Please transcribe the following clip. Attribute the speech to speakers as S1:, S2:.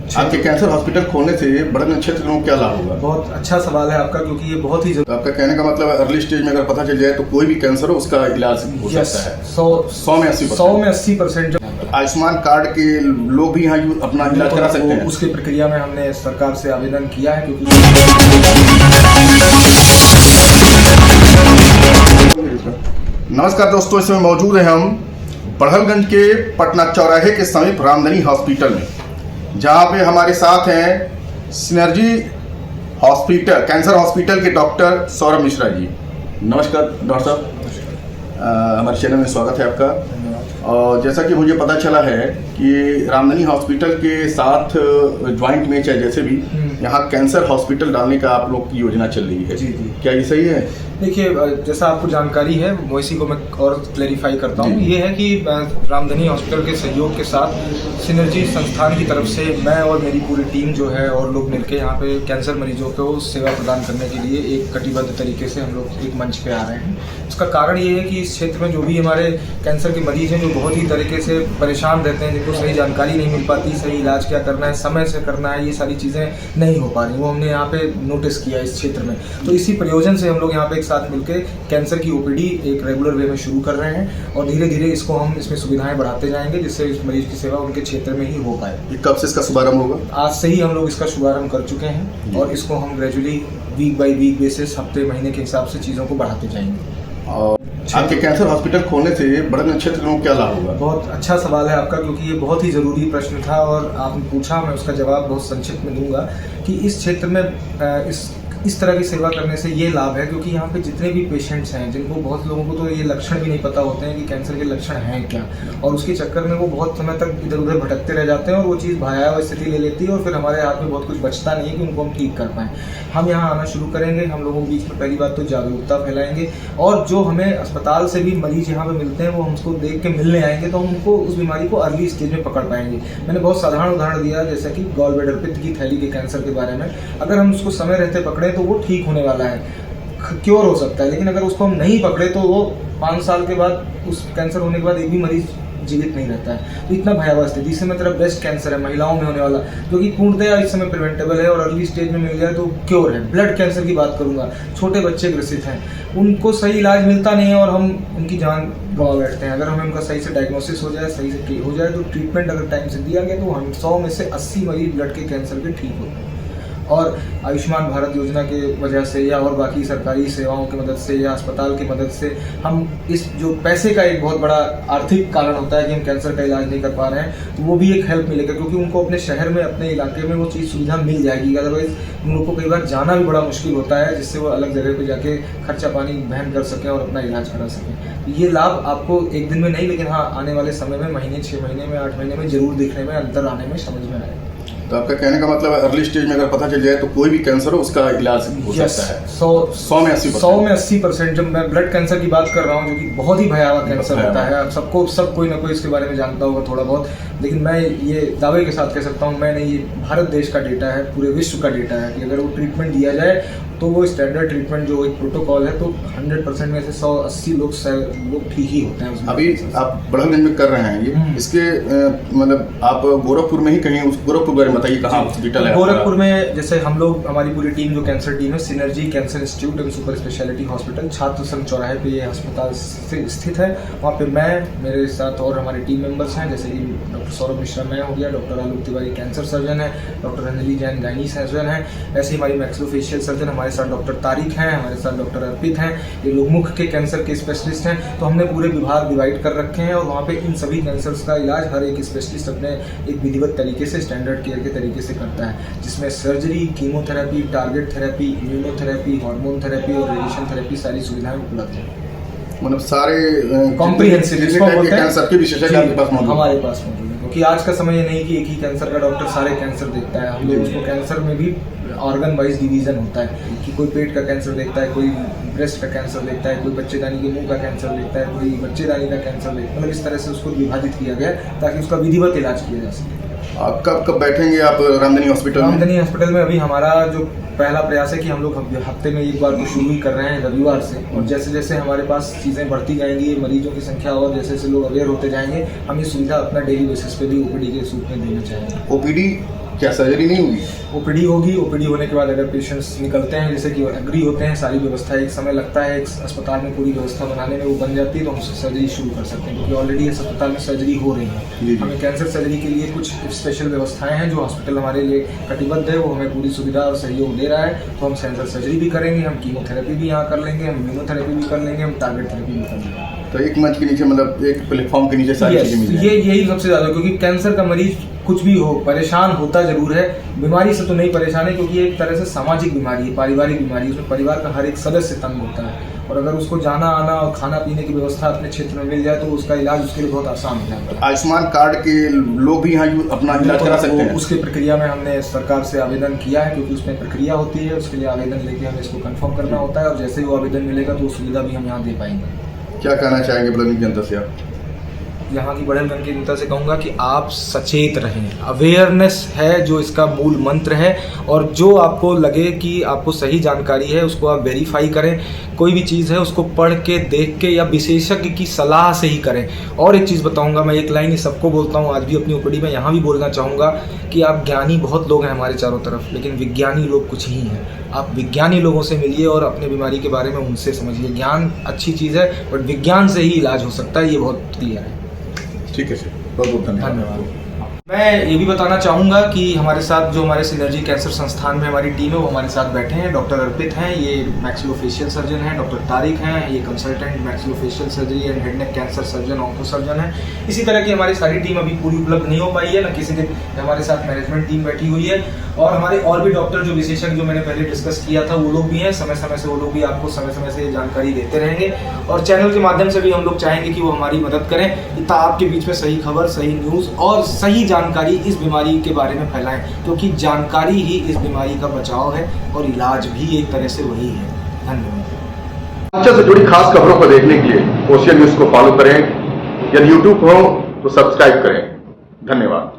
S1: आपके cancer hospital खोलने से बड़गंज क्षेत्र में क्या लाभ होगा?
S2: बहुत अच्छा सवाल है आपका, क्योंकि ये बहुत ही
S1: तो आपका कहने का मतलब है अर्ली स्टेज में अगर पता चल जाए तो कोई भी कैंसर हो उसका इलाज हो सकता है।
S2: 100 में 80%।
S1: आयुष्मान कार्ड के लोग भी यहाँ अपना इलाज करा सकते हैं।
S2: उसकी प्रक्रिया में हमने सरकार से आवेदन किया है, क्योंकि
S1: नमस्कार दोस्तों, इसमें मौजूद हैं हम बड़हलगंज के पटना चौराहे के समीप रामधनी हॉस्पिटल में, जहां पे हमारे साथ हैं सिनर्जी हॉस्पिटल कैंसर हॉस्पिटल के डॉक्टर सौरभ मिश्रा जी। नमस्कार डॉक्टर साहब, हमारे चैनल में स्वागत है आपका। और जैसा कि मुझे पता चला है कि रामधनी हॉस्पिटल के साथ ज्वाइंट में चाहे जैसे भी यहाँ कैंसर हॉस्पिटल डालने का आप लोग की योजना चल रही है।
S2: जी जी,
S1: क्या ये सही है?
S2: देखिए, जैसा आपको जानकारी है वो इसी को मैं और क्लेरिफाई करता हूँ। ये है कि रामधनी हॉस्पिटल के सहयोग के साथ सिनर्जी संस्थान की तरफ से मैं और मेरी पूरी टीम जो है और लोग मिलकर यहाँ पे कैंसर मरीजों को सेवा प्रदान करने के लिए एक कटिबद्ध तरीके से हम लोग एक मंच पे आ रहे हैं। इसका कारण ये है कि इस क्षेत्र में जो भी हमारे कैंसर के मरीज हैं, जो बहुत ही तरीके से परेशान रहते हैं, जिनको सही जानकारी नहीं मिल पाती, सही इलाज क्या करना है, समय से करना है, ये सारी चीज़ें नहीं हो पा रही, वो हमने यहाँ पे नोटिस किया इस क्षेत्र में। तो इसी प्रयोजन से हम लोग यहाँ पे एक साथ मिलकर कैंसर की ओपीडी एक रेगुलर वे में शुरू कर रहे हैं और धीरे धीरे इसको हम इसमें सुविधाएं बढ़ाते जाएंगे, जिससे इस मरीज की सेवा उनके क्षेत्र में ही हो पाए।
S1: कब से इसका शुभारंभ होगा?
S2: आज से ही हम लोग इसका शुभारंभ कर चुके हैं और इसको हम gradually week by week basis, हफ्ते महीने के हिसाब से चीज़ों को बढ़ाते जाएंगे।
S1: और आपके कैंसर हॉस्पिटल खोलने से बड़गंज क्षेत्र में क्या लाभ होगा?
S2: बहुत अच्छा सवाल है आपका, क्योंकि ये बहुत ही ज़रूरी प्रश्न था और आपने पूछा, मैं उसका जवाब बहुत संक्षिप्त में दूंगा कि इस क्षेत्र में इस तरह की सेवा करने से ये लाभ है, क्योंकि यहाँ पे जितने भी पेशेंट्स हैं, जिनको बहुत लोगों को तो ये लक्षण भी नहीं पता होते हैं कि कैंसर के लक्षण हैं क्या, और उसके चक्कर में वो बहुत समय तक इधर उधर भटकते रह जाते हैं और वो चीज़ भयावह स्थिति ले लेती है और फिर हमारे हाथ में बहुत कुछ बचता नहीं है कि उनको हम ठीक कर पाएँ। हम यहाँ आना शुरू करेंगे, हम लोगों के बीच में पहली बात तो जागरूकता फैलाएंगे और जो हमें अस्पताल से भी मरीज यहाँ पे मिलते हैं वो हमको देख के मिलने आएंगे, तो हम उनको उस बीमारी को अर्ली स्टेज में पकड़ पाएंगे। मैंने बहुत साधारण उदाहरण दिया, जैसे कि गॉल ब्लैडर, पित्त की थैली के कैंसर के बारे में। अगर हम उसको समय रहते पकड़े तो वो ठीक होने वाला है, क्योर हो सकता है, लेकिन अगर उसको हम नहीं पकड़े तो वो 5 साल के बाद, उस कैंसर होने के बाद एक भी मरीज जीवित नहीं रहता है। तो इतना भयावह स्थिति, इससे मतलब ब्रेस्ट कैंसर है महिलाओं में होने वाला, जो कि पूर्णतया इस समय प्रिवेंटेबल है और अर्ली स्टेज में मिल जाए तो क्योर है। ब्लड कैंसर की बात करूंगा, छोटे बच्चे ग्रसित हैं, उनको सही इलाज मिलता नहीं है और हम उनकी जान गंवा बैठते हैं। अगर हमें उनका सही से डायग्नोसिस हो जाए, सही से हो जाए, तो ट्रीटमेंट अगर टाइम से दिया गया तो हम 100 में से 80 मरीज ब्लड के कैंसर के ठीक होते हैं। और आयुष्मान भारत योजना के वजह से या और बाकी सरकारी सेवाओं की मदद से या अस्पताल की मदद से हम इस जो पैसे का एक बहुत बड़ा आर्थिक कारण होता है कि हम कैंसर का इलाज नहीं कर पा रहे हैं, तो वो भी एक हेल्प मिलेगा, क्योंकि उनको अपने शहर में, अपने इलाके में वो चीज़ सुविधा मिल जाएगी। अदरवाइज उन लोग को कई बार जाना भी बड़ा मुश्किल होता है, जिससे वो अलग जगह पर जाके खर्चा पानी वहन कर सकें और अपना इलाज करा सकें। ये लाभ आपको एक दिन में नहीं, लेकिन हाँ आने वाले समय में, महीने, 6 महीने में, 8 महीने में जरूर दिखने में, अंतर आने में, समझ में आएगा।
S1: तो आपका कहने का मतलब है अर्ली स्टेज में अगर पता चल जाए तो कोई भी कैंसर हो उसका इलाज हो सकता है। 100 में 80%। जब मैं ब्लड कैंसर की बात कर रहा हूँ, जो कि बहुत ही भयावह कैंसर होता है, आप सब कोई ना कोई इसके बारे में जानता होगा थोड़ा बहुत, लेकिन मैं ये दावे के साथ कह सकता हूँ, मैंने ये भारत देश का डेटा है, पूरे विश्व का डेटा है कि अगर वो ट्रीटमेंट दिया जाए तो वो स्टैंडर्ड ट्रीटमेंट जो एक प्रोटोकॉल है, तो 100% में से 180 लोग ठीक ही होते हैं। अभी आप बड़हलगंज में कर रहे हैं ये, इसके मतलब आप गोरखपुर में ही कहीं, उस गोरखपुर बारे में बताइए, कहाँ हॉस्पिटल है? गोरखपुर
S2: में जैसे हम लोग, हमारी पूरी टीम जो कैंसर टीम है, synergy cancer institute and super speciality hospital, छात्र संघ चौराहे पे ये अस्पताल स्थित है। वहाँ पे मैं, मेरे साथ और हमारे टीम मेंबर्स हैं, जैसे कि डॉक्टर सौरभ मिश्रा मैं हो गया, डॉक्टर आलोक तिवारी कैंसर सर्जन है, doctor Anjali Jain gynae surgeon है, ऐसे ही हमारी मैक्सिलोफेशियल सर्जन, हमारे साथ डॉक्टर तारिक हैं, हमारे साथ डॉक्टर अर्पित हैं, ये लोग मुख के कैंसर के स्पेशलिस्ट हैं। तो हमने पूरे विभाग डिवाइड कर रखे हैं और वहाँ पे इन सभी कैंसर्स का इलाज हर एक स्पेशलिस्ट अपने एक विधिवत तरीके से, स्टैंडर्ड केयर के तरीके से करता है, जिसमें surgery, chemotherapy, target therapy, immunotherapy, hormone therapy और रेडिएशन थेरेपी, सारी सुविधाएं उपलब्ध हैं।
S1: मतलब सारे
S2: कॉम्प्रिहेंसिव
S1: कैंसर के विशेषज्ञ आपके पास मौजूद,
S2: हमारे पास मौजूद है, क्योंकि आज का समय ये नहीं कि एक ही कैंसर का डॉक्टर सारे कैंसर देखता है। हम लोग उसको कैंसर में भी ऑर्गन वाइज डिवीजन होता है कि कोई पेट का कैंसर देखता है, कोई ब्रेस्ट का कैंसर देखता है, कोई बच्चेदानी के मुंह का कैंसर देखता है, कोई बच्चेदानी का कैंसर देखता है। मतलब इस तरह से उसको विभाजित किया गया ताकि उसका विधिवत इलाज किया जा सके।
S1: आप कब बैठेंगे आप रामधनी हॉस्पिटल में?
S2: रामधनी हॉस्पिटल में अभी हमारा जो पहला प्रयास है कि हम लोग हफ्ते में एक बार तो शुरू ही कर रहे हैं रविवार से, और जैसे जैसे हमारे पास चीज़ें बढ़ती जाएंगी, मरीजों की संख्या और जैसे जैसे लोग अवेयर होते जाएंगे, हम ये सुविधा अपना डेली बेसिस पे भी ओपीडी के रूप में देना चाहेंगे।
S1: ओपीडी
S3: क्या सर्जरी नहीं होगी?
S2: ओपीडी होगी। ओपीडी होने के बाद अगर पेशेंट्स निकलते हैं, जैसे कि एग्री होते हैं, सारी व्यवस्था एक समय लगता है एक अस्पताल में पूरी व्यवस्था बनाने में, वो बन जाती है तो हम सर्जरी शुरू कर सकते हैं, क्योंकि ऑलरेडी इस अस्पताल में सर्जरी हो रही है। हमें कैंसर सर्जरी के लिए कुछ स्पेशल व्यवस्थाएं हैं जो हॉस्पिटल हमारे लिए कटिबद्ध है, वो हमें पूरी सुविधा और सहयोग दे रहा है। तो हम कैंसर सर्जरी भी करेंगे, हम कीमोथेरेपी भी यहाँ कर लेंगे, हम इम्यूनोथेरेपी भी कर लेंगे, हम टारगेट थेरेपी भी कर लेंगे।
S3: तो एक मंच के नीचे, मतलब एक प्लेटफॉर्म के नीचे सारी चीजें मिल जाएंगी।
S2: यही सबसे ज़्यादा, क्योंकि कैंसर का मरीज कुछ भी हो परेशान होता जरूर है, बीमारी से तो नहीं परेशान है, क्योंकि ये एक तरह से सामाजिक बीमारी है, पारिवारिक बीमारी है। उसमें परिवार का हर एक सदस्य तंग होता है, और अगर उसको जाना आना और खाना पीने की व्यवस्था अपने क्षेत्र में मिल जाए तो उसका इलाज उसके लिए बहुत आसान हो जाता है।
S3: आयुष्मान कार्ड के लोग भी यहाँ अपना इलाज करा सकते हैं?
S2: उसकी प्रक्रिया में हमने सरकार से आवेदन किया है, क्योंकि उसमें प्रक्रिया होती है, उसके लिए आवेदन लेके हमें इसको कंफर्म करना होता है, और जैसे ही वो आवेदन मिलेगा तो वो सुविधा भी हम यहाँ दे पाएंगे।
S3: क्या कहना चाहेंगे बड़ौनी की जनता से आप?
S2: यहाँ की बड़ेलगंज की जनता से कहूँगा कि आप सचेत रहें। अवेयरनेस है जो इसका मूल मंत्र है, और जो आपको लगे कि आपको सही जानकारी है उसको आप वेरीफाई करें। कोई भी चीज़ है उसको पढ़ के, देख के, या विशेषज्ञ की सलाह से ही करें। और एक चीज़ बताऊँगा, मैं एक लाइन सबको बोलता हूँ, आज भी अपनी ओपीडी में यहाँ भी बोलना चाहूँगा कि आप ज्ञानी बहुत लोग हैं हमारे चारों तरफ, लेकिन विज्ञानी लोग कुछ ही हैं। आप विज्ञानी लोगों से मिलिए और अपने बीमारी के बारे में उनसे समझिए। ज्ञान अच्छी चीज़ है, बट विज्ञान से ही इलाज हो सकता है, ये बहुत क्लियर है।
S3: ठीक है सर, बहुत बहुत धन्यवाद।
S2: मैं ये भी बताना चाहूँगा कि हमारे साथ जो हमारे सिनर्जी कैंसर संस्थान में हमारी टीम है वो हमारे साथ बैठे हैं। डॉक्टर अर्पित हैं, ये मैक्सिलोफेशियल सर्जन हैं। डॉक्टर तारिक हैं, ये consultant maxillofacial surgery and head neck cancer surgeon, onco surgeon है। इसी तरह की हमारी सारी टीम अभी पूरी उपलब्ध नहीं हो पाई है, ना किसी दिन हमारे साथ मैनेजमेंट टीम बैठी हुई है, और हमारे और भी डॉक्टर जो विशेषज्ञ जो मैंने पहले डिस्कस किया था वो लोग भी हैं। समय समय से वो लोग भी आपको समय समय से जानकारी देते रहेंगे, और चैनल के माध्यम से भी हम लोग चाहेंगे कि वो हमारी मदद करें, कि आपके बीच में सही खबर, सही न्यूज़ और सही जानकारी इस बीमारी के बारे में फैलाएं, क्योंकि जानकारी ही इस बीमारी का बचाव है और इलाज भी एक तरह से वही है। धन्यवाद।
S3: कैंसर से जुड़ी खास खबरों को देखने के लिए ओशियन न्यूज़ को फॉलो करें। यदि यूट्यूब हो तो सब्सक्राइब करें। धन्यवाद।